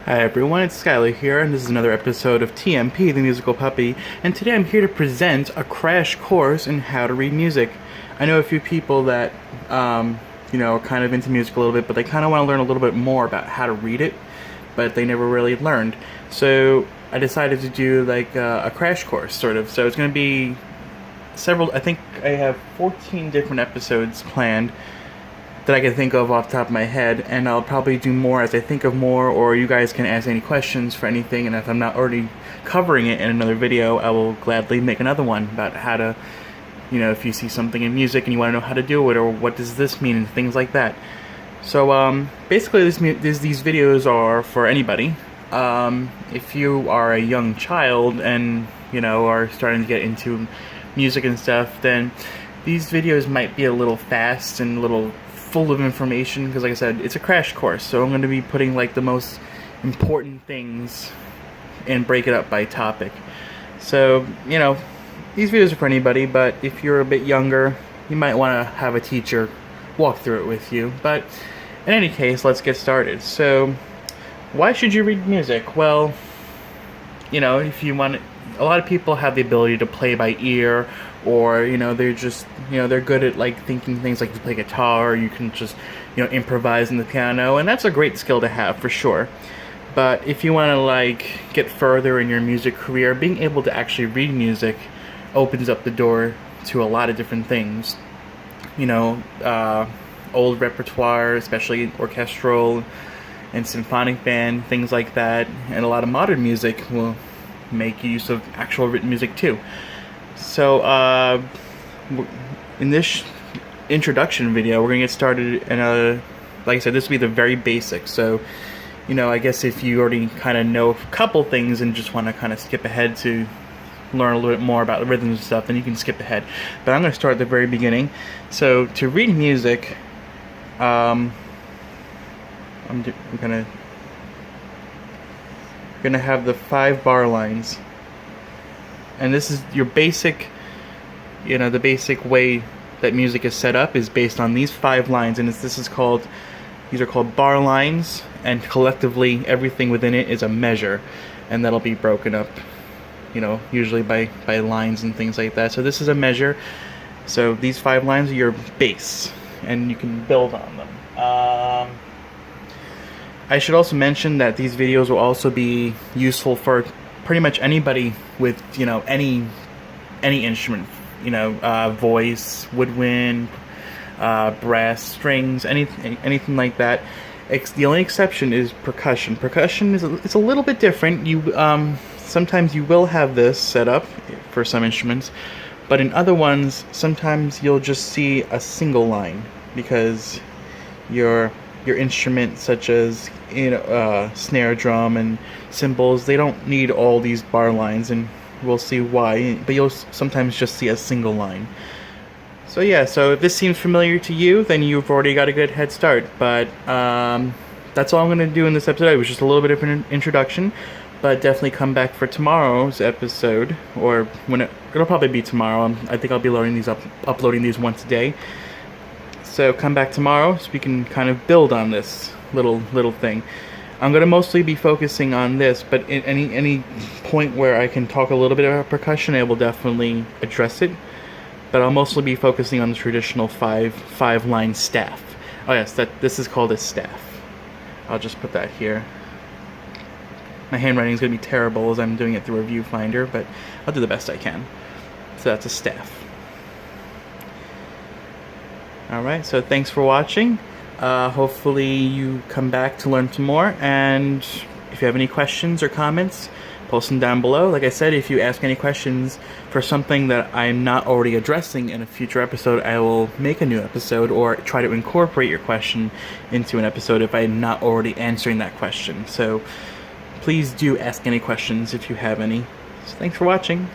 Hi everyone, it's Skylar here, and this is another episode of TMP, the Musical Puppy, and today I'm here to present a crash course in how to read music. I know a few people that, are kind of into music a little bit, but they kind of want to learn a little bit more about how to read it, but they never really learned. So I decided to do like a crash course, sort of. So it's going to be I think I have 14 different episodes planned that I can think of off the top of my head, and I'll probably do more as I think of more, or you guys can ask any questions for anything, and if I'm not already covering it in another video, I will gladly make another one about how to, if you see something in music and you want to know how to do it, or what does this mean, and things like that. So basically these videos are for anybody. If you are a young child and are starting to get into music and stuff, then these videos might be a little fast and a little full of information, because like I said, it's a crash course, so I'm going to be putting like the most important things and break it up by topic. So these videos are for anybody, but if you're a bit younger, you might want to have a teacher walk through it with you. But in any case, let's get started. So why should you read music? Well, if you want, a lot of people have the ability to play by ear, or they're just they're good at like thinking things, like you play guitar, or you can just improvise on the piano, and that's a great skill to have for sure. But if you want to like get further in your music career, being able to actually read music opens up the door to a lot of different things. Old repertoire, especially orchestral and symphonic band, things like that, and a lot of modern music will make use of actual written music too. So in this introduction video, we're going to get started, and like I said, this will be the very basics. So I guess if you already kind of know a couple things and just want to kind of skip ahead to learn a little bit more about the rhythms and stuff, then you can skip ahead. But I'm going to start at the very beginning. So to read music, I'm gonna have the 5 bar lines, and this is your basic, the basic way that music is set up is based on these 5 lines, and these are called bar lines, and collectively everything within it is a measure, and that'll be broken up, usually by lines and things like that. So this is a measure. So these 5 lines are your base, and you can build on them. I should also mention that these videos will also be useful for pretty much anybody with any instrument, voice, woodwind, brass, strings, anything like that. The only exception is percussion. Percussion is a little bit different. Sometimes you will have this set up for some instruments, but in other ones, sometimes you'll just see a single line, because your instrument, such as snare drum and cymbals, they don't need all these bar lines, and we'll see why, but you'll sometimes just see a single line. So yeah, so if this seems familiar to you, then you've already got a good head start. But that's all I'm going to do in this episode. It was just a little bit of an introduction, but definitely come back for tomorrow's episode, or it'll probably be tomorrow. I think I'll be uploading these once a day. So come back tomorrow so we can kind of build on this little thing. I'm going to mostly be focusing on this, but in any point where I can talk a little bit about percussion, I will definitely address it. But I'll mostly be focusing on the traditional five line staff. Oh yes, this is called a staff. I'll just put that here. My handwriting is going to be terrible as I'm doing it through a viewfinder, but I'll do the best I can. So that's a staff. Alright, so thanks for watching. Hopefully you come back to learn some more, and if you have any questions or comments, post them down below. Like I said, if you ask any questions for something that I'm not already addressing in a future episode, I will make a new episode or try to incorporate your question into an episode if I'm not already answering that question. So please do ask any questions if you have any. So thanks for watching.